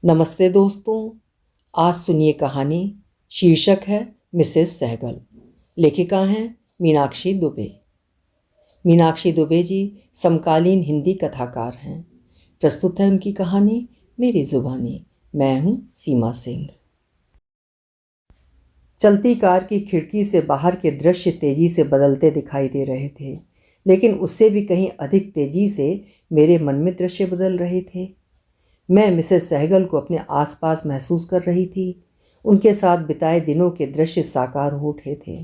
नमस्ते दोस्तों। आज सुनिए कहानी। शीर्षक है मिसेस सहगल। लेखिका हैं मीनाक्षी दुबे। मीनाक्षी दुबे जी समकालीन हिंदी कथाकार हैं। प्रस्तुत है उनकी कहानी मेरी जुबानी। मैं हूँ सीमा सिंह। चलती कार की खिड़की से बाहर के दृश्य तेजी से बदलते दिखाई दे रहे थे, लेकिन उससे भी कहीं अधिक तेजी से मेरे मन में दृश्य बदल रहे थे। मैं मिसेस सहगल को अपने आसपास महसूस कर रही थी। उनके साथ बिताए दिनों के दृश्य साकार हो उठे थे।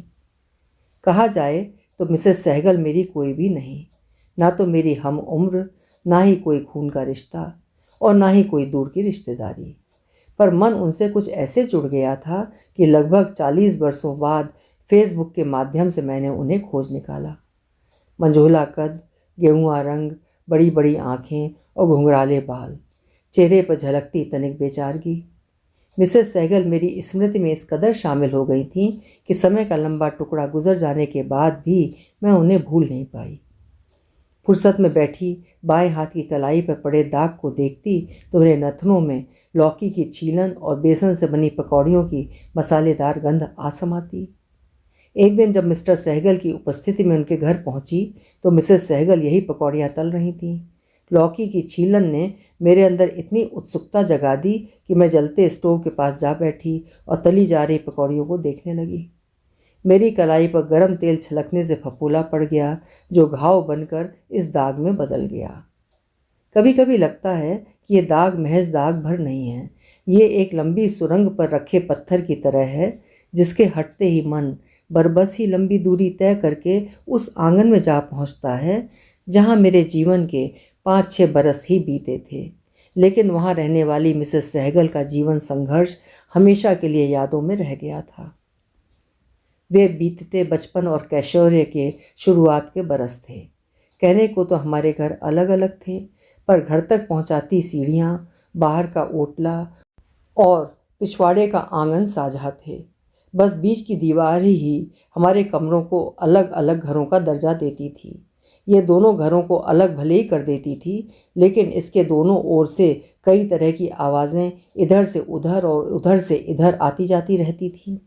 कहा जाए तो मिसेस सहगल मेरी कोई भी नहीं, ना तो मेरी हम उम्र, ना ही कोई खून का रिश्ता और ना ही कोई दूर की रिश्तेदारी। पर मन उनसे कुछ ऐसे जुड़ गया था कि लगभग 40 वर्षों बाद फेसबुक के माध्यम से मैंने उन्हें खोज निकाला। मंझोला कद, गेहुआ रंग, बड़ी बड़ी आँखें और घुंघराले बाल, चेहरे पर झलकती तनिक बेचारगी। मिसेस सहगल मेरी स्मृति में इस कदर शामिल हो गई थीं कि समय का लंबा टुकड़ा गुजर जाने के बाद भी मैं उन्हें भूल नहीं पाई। फुर्सत में बैठी बाएं हाथ की कलाई पर पड़े दाग को देखती तो मेरे नथनों में लौकी की छीलन और बेसन से बनी पकौड़ियों की मसालेदार गंध आ समाती। एक दिन जब मिस्टर सहगल की उपस्थिति में उनके घर पहुंची तो मिसेस सहगल यही पकौड़ियाँ तल रही थीं। लौकी की छीलन ने मेरे अंदर इतनी उत्सुकता जगा दी कि मैं जलते स्टोव के पास जा बैठी और तली जा रही पकौड़ियों को देखने लगी। मेरी कलाई पर गर्म तेल छलकने से फफूला पड़ गया, जो घाव बनकर इस दाग में बदल गया। कभी कभी लगता है कि ये दाग महज दाग भर नहीं है, ये एक लंबी सुरंग पर रखे पत्थर की तरह है, जिसके हटते ही मन बरबस ही लंबी दूरी तय करके उस आंगन में जा पहुंचता है जहां मेरे जीवन के 5-6 बरस ही बीते थे। लेकिन वहां रहने वाली मिसेस सहगल का जीवन संघर्ष हमेशा के लिए यादों में रह गया था। वे बीतते बचपन और कैशोर्य के शुरुआत के बरस थे। कहने को तो हमारे घर अलग अलग थे, पर घर तक पहुंचाती सीढ़ियां, बाहर का ओटला और पिछवाड़े का आंगन साझा थे। बस बीच की दीवार ही हमारे कमरों को अलग अलग घरों का दर्जा देती थी। ये दोनों घरों को अलग भले ही कर देती थी, लेकिन इसके दोनों ओर से कई तरह की आवाज़ें इधर से उधर और उधर से इधर आती जाती रहती थी।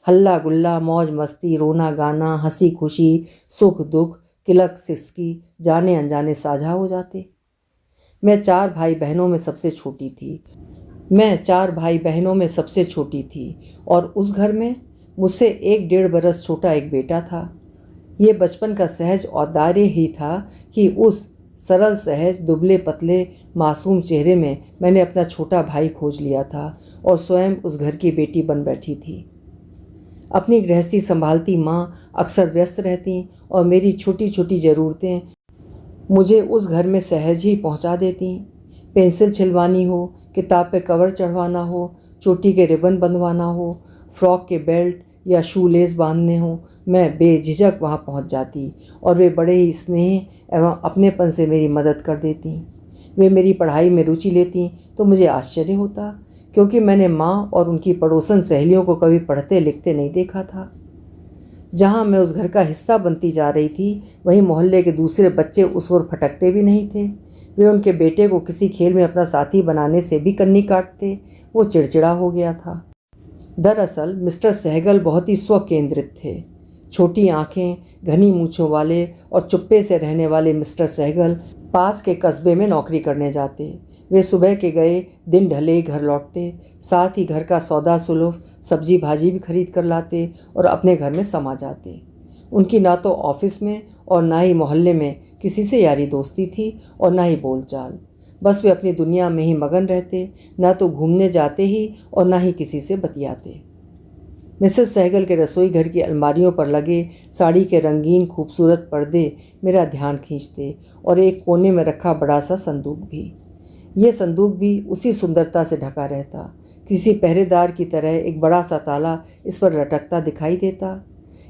हल्ला गुल्ला, मौज मस्ती, रोना गाना, हंसी खुशी, सुख दुख, किलक सिसकी जाने अनजाने साझा हो जाते। मैं चार भाई बहनों में सबसे छोटी थी और उस घर में मुझसे 1-1.5 बरस छोटा एक बेटा था। ये बचपन का सहज औदार्य ही था कि उस सरल सहज दुबले पतले मासूम चेहरे में मैंने अपना छोटा भाई खोज लिया था और स्वयं उस घर की बेटी बन बैठी थी। अपनी गृहस्थी संभालती माँ अक्सर व्यस्त रहती और मेरी छोटी छोटी ज़रूरतें मुझे उस घर में सहज ही पहुँचा देती। पेंसिल छिलवानी हो, किताब पे कवर चढ़वाना हो, चोटी के रिबन बंधवाना हो, फ्रॉक के बेल्ट या शू लेस बांधने हो, मैं बेझिझक वहाँ पहुँच जाती और वे बड़े ही स्नेह एवं अपनेपन से मेरी मदद कर देती। वे मेरी पढ़ाई में रुचि लेती तो मुझे आश्चर्य होता, क्योंकि मैंने माँ और उनकी पड़ोसन सहेलियों को कभी पढ़ते लिखते नहीं देखा था। जहाँ मैं उस घर का हिस्सा बनती जा रही थी, वहीं मोहल्ले के दूसरे बच्चे उस ओर फटकते भी नहीं थे। वे उनके बेटे को किसी खेल में अपना साथी बनाने से भी कन्नी काटते। वो चिड़चिड़ा हो गया था। दरअसल मिस्टर सहगल बहुत ही स्वकेंद्रित थे। छोटी आंखें, घनी मूँछों वाले और चुप्पे से रहने वाले मिस्टर सहगल पास के कस्बे में नौकरी करने जाते। वे सुबह के गए, दिन ढले घर लौटते, साथ ही घर का सौदा सुलभ सब्जी भाजी भी खरीद कर लाते और अपने घर में समा जाते। उनकी ना तो ऑफिस में और ना ही मोहल्ले में किसी से यारी दोस्ती थी और ना ही बोलचाल। बस वे अपनी दुनिया में ही मगन रहते, ना तो घूमने जाते ही और ना ही किसी से बतियाते। मिसेस सहगल के रसोई घर की अलमारियों पर लगे साड़ी के रंगीन खूबसूरत पर्दे मेरा ध्यान खींचते और एक कोने में रखा बड़ा सा संदूक भी। ये संदूक भी उसी सुंदरता से ढका रहता। किसी पहरेदार की तरह एक बड़ा सा ताला इस पर लटकता दिखाई देता।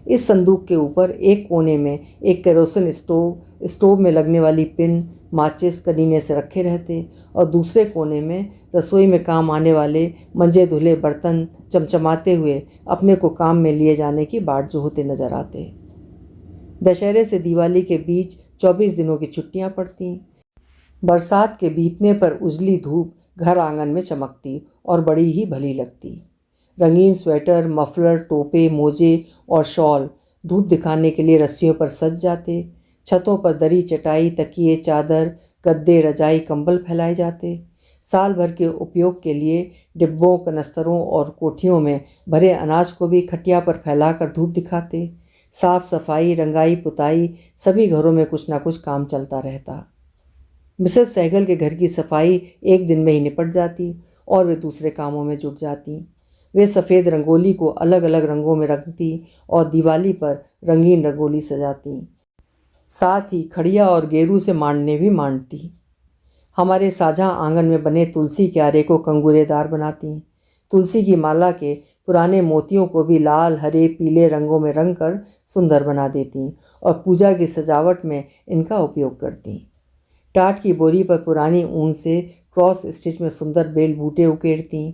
इस संदूक के ऊपर एक कोने में एक केरोसिन स्टोव में लगने वाली पिन, माचिस कनीने से रखे रहते और दूसरे कोने में रसोई में काम आने वाले मंजे धुले बर्तन चमचमाते हुए अपने को काम में लिए जाने की बाट जोहते नजर आते। दशहरे से दिवाली के बीच 24 दिनों की छुट्टियां पड़ती। बरसात के बीतने पर उजली धूप घर आंगन में चमकती और बड़ी ही भली लगती। रंगीन स्वेटर, मफलर, टोपे, मोजे और शॉल धूप दिखाने के लिए रस्सियों पर सज जाते। छतों पर दरी, चटाई, तकिए, चादर, गद्दे, रजाई, कंबल फैलाए जाते। साल भर के उपयोग के लिए डिब्बों, कनस्तरों और कोठियों में भरे अनाज को भी खटिया पर फैलाकर धूप दिखाते। साफ सफाई, रंगाई, पुताई, सभी घरों में कुछ ना कुछ काम चलता रहता। मिसेस सहगल के घर की सफाई एक दिन में ही निपट जाती और वे दूसरे कामों में जुट जाती। वे सफ़ेद रंगोली को अलग अलग रंगों में रंगती और दिवाली पर रंगीन रंगोली सजाती। साथ ही खड़िया और गेरू से मांडने भी मांडती। हमारे साझा आंगन में बने तुलसी क्यारे को कंगूरेदार बनाती। तुलसी की माला के पुराने मोतियों को भी लाल, हरे, पीले रंगों में रंग कर सुंदर बना देती और पूजा की सजावट में इनका उपयोग करती। टाट की बोरी पर पुरानी ऊन से क्रॉस स्टिच में सुंदर बेल बूटे उकेरती।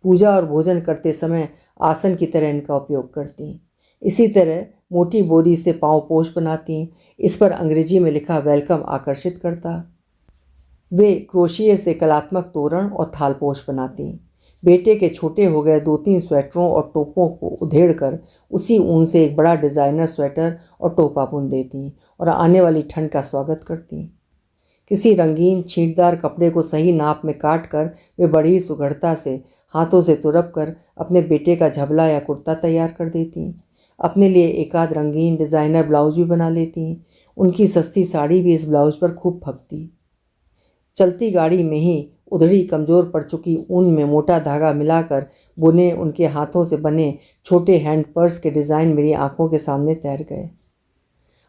पूजा और भोजन करते समय आसन की तरह इनका उपयोग करती। इसी तरह मोटी बोरी से पाँवपोश बनाती। इस पर अंग्रेजी में लिखा वेलकम आकर्षित करता। वे क्रोशिये से कलात्मक तोरण और थालपोश बनाती। बेटे के छोटे हो गए 2-3 स्वेटरों और टोपों को उधेड़कर उसी ऊन से एक बड़ा डिज़ाइनर स्वेटर और टोपा बुन देती और आने वाली ठंड का स्वागत करती। किसी रंगीन छींटदार कपड़े को सही नाप में काट कर वे बड़ी सुघड़ता से हाथों से तुरप कर अपने बेटे का झबला या कुर्ता तैयार कर देती। अपने लिए एक आध रंगीन डिज़ाइनर ब्लाउज भी बना लेती। उनकी सस्ती साड़ी भी इस ब्लाउज पर खूब फबती। चलती गाड़ी में ही उधड़ी कमज़ोर पड़ चुकी ऊन में मोटा धागा मिलाकर बुने उनके हाथों से बने छोटे हैंड पर्स के डिज़ाइन मेरी आंखों के सामने तैर गए।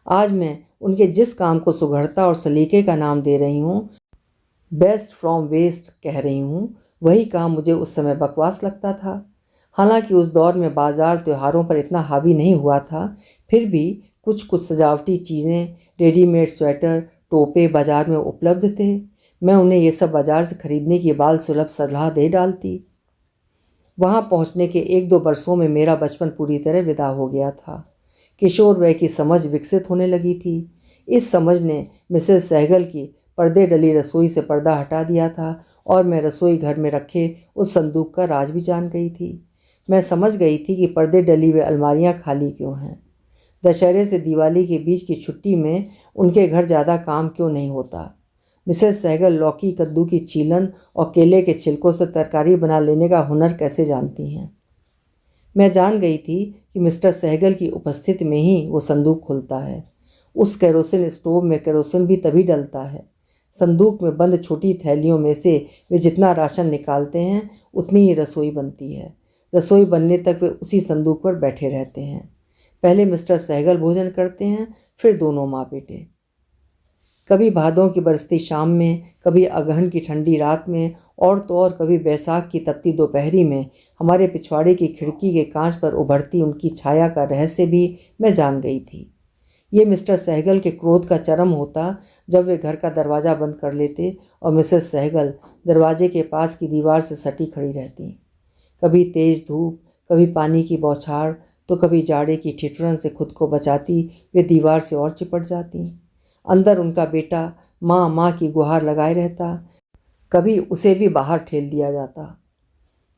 आज मैं उनके जिस काम को सुघड़ता और सलीके का नाम दे रही हूँ, बेस्ट फ्रॉम वेस्ट कह रही हूँ, वही काम मुझे उस समय बकवास लगता था। हालांकि उस दौर में बाज़ार त्योहारों पर इतना हावी नहीं हुआ था, फिर भी कुछ कुछ सजावटी चीज़ें, रेडीमेड स्वेटर, टोपे बाज़ार में उपलब्ध थे। मैं उन्हें ये सब बाज़ार से खरीदने की बाल सुलभ सलाह दे डालती। वहाँ पहुँचने के 1-2 वर्षों में मेरा बचपन पूरी तरह विदा हो गया था। किशोर वय की समझ विकसित होने लगी थी। इस समझ ने मिसेस सहगल की पर्दे डली रसोई से पर्दा हटा दिया था और मैं रसोई घर में रखे उस संदूक का राज भी जान गई थी। मैं समझ गई थी कि पर्दे डली हुए अलमारियाँ खाली क्यों हैं। दशहरे से दिवाली के बीच की छुट्टी में उनके घर ज़्यादा काम क्यों नहीं होता। मिसेस सहगल लौकी, कद्दू की छीलन और केले के छिलकों से तरकारी बना लेने का हुनर कैसे जानती हैं। मैं जान गई थी कि मिस्टर सहगल की उपस्थिति में ही वो संदूक खुलता है। उस केरोसिन स्टोव में केरोसिन भी तभी डलता है। संदूक में बंद छोटी थैलियों में से वे जितना राशन निकालते हैं उतनी ही रसोई बनती है। रसोई बनने तक वे उसी संदूक पर बैठे रहते हैं। पहले मिस्टर सहगल भोजन करते हैं, फिर दोनों माँ बेटे। कभी भादों की बरसती शाम में, कभी अगहन की ठंडी रात में और तो और कभी बैसाख की तपती दोपहरी में हमारे पिछवाड़े की खिड़की के कांच पर उभरती उनकी छाया का रहस्य भी मैं जान गई थी। ये मिस्टर सहगल के क्रोध का चरम होता जब वे घर का दरवाज़ा बंद कर लेते और मिसेस सहगल दरवाजे के पास की दीवार से सटी खड़ी रहती। कभी तेज़ धूप, कभी पानी की बौछार, तो कभी जाड़े की ठिठुरन से खुद को बचाती वे दीवार से और चिपट जाती। अंदर उनका बेटा माँ माँ की गुहार लगाए रहता। कभी उसे भी बाहर ठेल दिया जाता।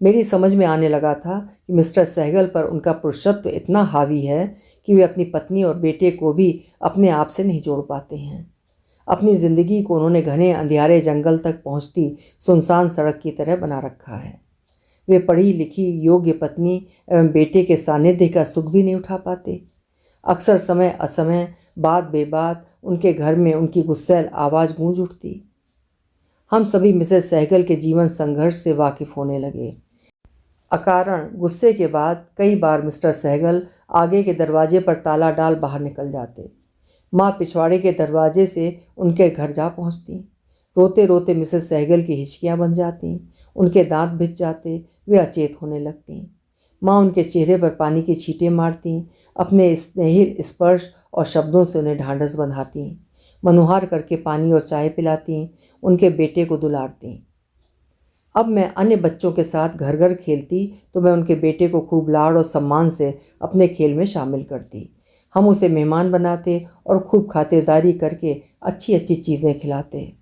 मेरी समझ में आने लगा था कि मिस्टर सहगल पर उनका पुरुषत्व इतना हावी है कि वे अपनी पत्नी और बेटे को भी अपने आप से नहीं जोड़ पाते हैं। अपनी ज़िंदगी को उन्होंने घने अंधियारे जंगल तक पहुंचती सुनसान सड़क की तरह बना रखा है। वे पढ़ी लिखी योग्य पत्नी एवं बेटे के सानिध्य का सुख भी नहीं उठा पाते। अक्सर समय असमय, बात बेबात उनके घर में उनकी गुस्सैल आवाज़ गूंज उठती। हम सभी मिसेस सहगल के जीवन संघर्ष से वाकिफ़ होने लगे। अकारण गुस्से के बाद कई बार मिस्टर सहगल आगे के दरवाजे पर ताला डाल बाहर निकल जाते। माँ पिछवाड़े के दरवाजे से उनके घर जा पहुँचती। रोते रोते मिसेस सहगल की हिचकियाँ बन जाती, उनके दांत भिज जाते, वे अचेत होने लगती। माँ उनके चेहरे पर पानी की छींटें मारती, अपने स्नेहिल स्पर्श और शब्दों से उन्हें ढांढस बंधाती, मनुहार करके पानी और चाय पिलाती, उनके बेटे को दुलारती। अब मैं अन्य बच्चों के साथ घर घर खेलती तो मैं उनके बेटे को खूब लाड़ और सम्मान से अपने खेल में शामिल करती। हम उसे मेहमान बनाते और खूब खातिरदारी करके अच्छी अच्छी चीज़ें खिलाते।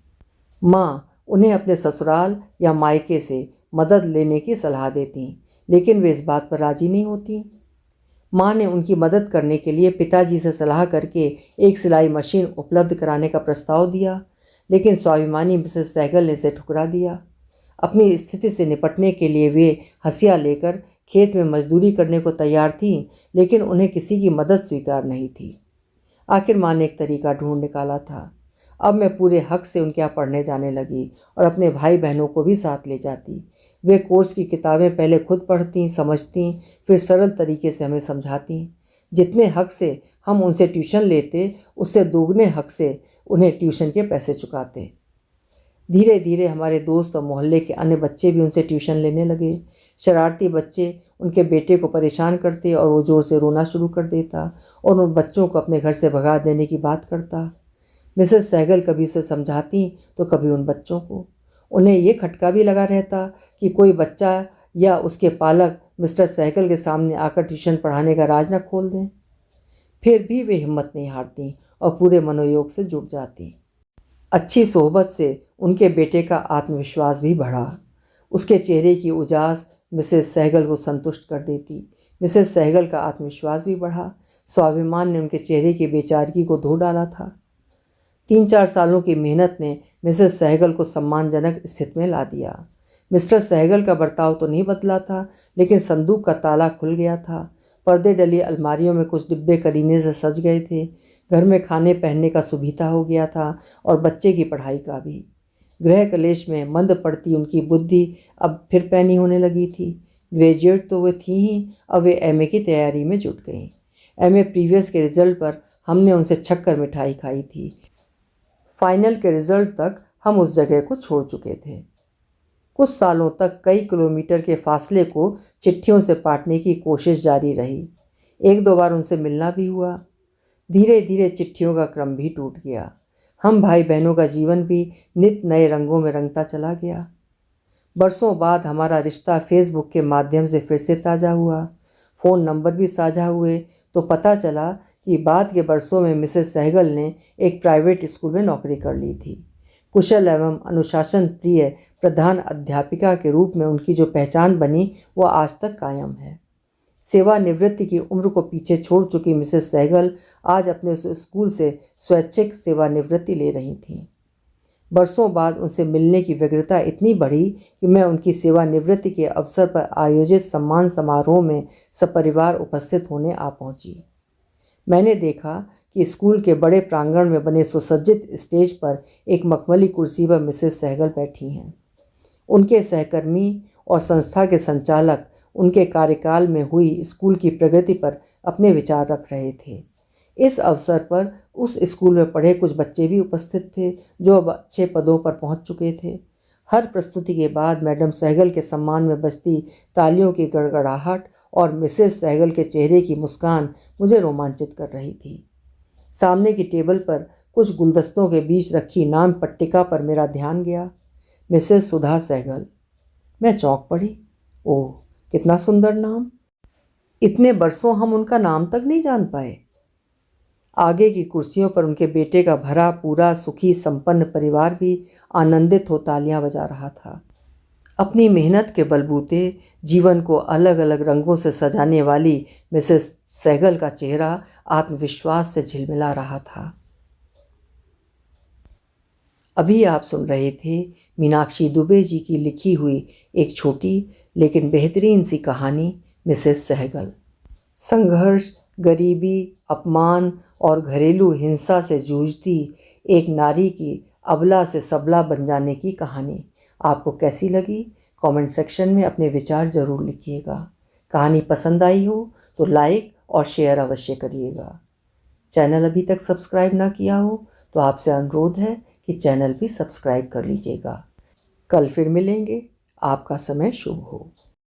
माँ उन्हें अपने ससुराल या मायके से मदद लेने की सलाह देतीं, लेकिन वे इस बात पर राजी नहीं होती। माँ ने उनकी मदद करने के लिए पिताजी से सलाह करके एक सिलाई मशीन उपलब्ध कराने का प्रस्ताव दिया, लेकिन स्वाभिमानी मिसेस सहगल ने इसे ठुकरा दिया। अपनी स्थिति से निपटने के लिए वे हंसिया लेकर खेत में मजदूरी करने को तैयार थीं, लेकिन उन्हें किसी की मदद स्वीकार नहीं थी। आखिर माँ ने एक तरीका ढूंढ निकाला था। अब मैं पूरे हक से उनके यहाँ पढ़ने जाने लगी और अपने भाई बहनों को भी साथ ले जाती। वे कोर्स की किताबें पहले खुद पढ़ती, समझती, फिर सरल तरीके से हमें समझाती। जितने हक से हम उनसे ट्यूशन लेते, उससे दोगुने हक से उन्हें ट्यूशन के पैसे चुकाते। धीरे धीरे हमारे दोस्त और मोहल्ले के अन्य बच्चे भी उनसे ट्यूशन लेने लगे। शरारती बच्चे उनके बेटे को परेशान करते और वो ज़ोर से रोना शुरू कर देता और उन बच्चों को अपने घर से भगा देने की बात करता। मिसेस सहगल कभी उसे समझाती तो कभी उन बच्चों को। उन्हें ये खटका भी लगा रहता कि कोई बच्चा या उसके पालक मिस्टर सहगल के सामने आकर ट्यूशन पढ़ाने का राज न खोल दें। फिर भी वे हिम्मत नहीं हारती और पूरे मनोयोग से जुट जाती। अच्छी सोहबत से उनके बेटे का आत्मविश्वास भी बढ़ा। उसके चेहरे की उजास मिसेस सहगल को संतुष्ट कर देती। मिसेस सहगल का आत्मविश्वास भी बढ़ा। स्वाभिमान ने उनके चेहरे की बेचारगी को धो डाला था। 3-4 सालों की मेहनत ने मिसेस सहगल को सम्मानजनक स्थिति में ला दिया। मिस्टर सहगल का बर्ताव तो नहीं बदला था, लेकिन संदूक का ताला खुल गया था। पर्दे डली अलमारियों में कुछ डिब्बे करीने से सज गए थे। घर में खाने पहनने का सुविधा हो गया था और बच्चे की पढ़ाई का भी। गृह कलेश में मंद पड़ती उनकी बुद्धि अब फिर पैनी होने लगी थी। ग्रेजुएट तो वे थी ही, अब वे एमए की तैयारी में जुट गईं। एमए प्रीवियस के रिज़ल्ट पर हमने उनसे छक्कर मिठाई खाई थी। फाइनल के रिज़ल्ट तक हम उस जगह को छोड़ चुके थे। कुछ सालों तक कई किलोमीटर के फासले को चिट्ठियों से पाटने की कोशिश जारी रही। 1-2 बार उनसे मिलना भी हुआ। धीरे धीरे चिट्ठियों का क्रम भी टूट गया। हम भाई बहनों का जीवन भी नित नए रंगों में रंगता चला गया। बरसों बाद हमारा रिश्ता फेसबुक के माध्यम से फिर से ताज़ा हुआ। फ़ोन नंबर भी साझा हुए तो पता चला कि बाद के बरसों में मिसेस सहगल ने एक प्राइवेट स्कूल में नौकरी कर ली थी। कुशल एवं अनुशासन प्रिय प्रधान अध्यापिका के रूप में उनकी जो पहचान बनी वो आज तक कायम है। सेवानिवृत्ति की उम्र को पीछे छोड़ चुकी मिसेस सहगल आज अपने स्कूल से स्वैच्छिक सेवानिवृत्ति ले रही थीं। बरसों बाद उनसे मिलने की व्यग्रता इतनी बढ़ी कि मैं उनकी सेवानिवृत्ति के अवसर पर आयोजित सम्मान समारोह में सपरिवार उपस्थित होने आ पहुंची। मैंने देखा कि स्कूल के बड़े प्रांगण में बने सुसज्जित स्टेज पर एक मखमली कुर्सी पर मिसेस सहगल बैठी हैं। उनके सहकर्मी और संस्था के संचालक उनके कार्यकाल में हुई स्कूल की प्रगति पर अपने विचार रख रहे थे। इस अवसर पर उस स्कूल में पढ़े कुछ बच्चे भी उपस्थित थे जो अब अच्छे पदों पर पहुंच चुके थे। हर प्रस्तुति के बाद मैडम सहगल के सम्मान में बजती तालियों की गड़गड़ाहट और मिसेस सहगल के चेहरे की मुस्कान मुझे रोमांचित कर रही थी। सामने की टेबल पर कुछ गुलदस्तों के बीच रखी नाम पट्टिका पर मेरा ध्यान गया। मिसेस सुधा सहगल। मैं चौंक पड़ी। ओह, कितना सुंदर नाम! इतने बरसों हम उनका नाम तक नहीं जान पाए। आगे की कुर्सियों पर उनके बेटे का भरा पूरा सुखी संपन्न परिवार भी आनंदित हो तालियां बजा रहा था। अपनी मेहनत के बलबूते जीवन को अलग अलग रंगों से सजाने वाली मिसेस सहगल का चेहरा आत्मविश्वास से झिलमिला रहा था। अभी आप सुन रहे थे मीनाक्षी दुबे जी की लिखी हुई एक छोटी लेकिन बेहतरीन सी कहानी मिसेस सहगल। संघर्ष, गरीबी, अपमान और घरेलू हिंसा से जूझती एक नारी की अबला से सबला बन जाने की कहानी आपको कैसी लगी? कमेंट सेक्शन में अपने विचार ज़रूर लिखिएगा। कहानी पसंद आई हो तो लाइक और शेयर अवश्य करिएगा। चैनल अभी तक सब्सक्राइब ना किया हो तो आपसे अनुरोध है कि चैनल भी सब्सक्राइब कर लीजिएगा। कल फिर मिलेंगे। आपका समय शुभ हो।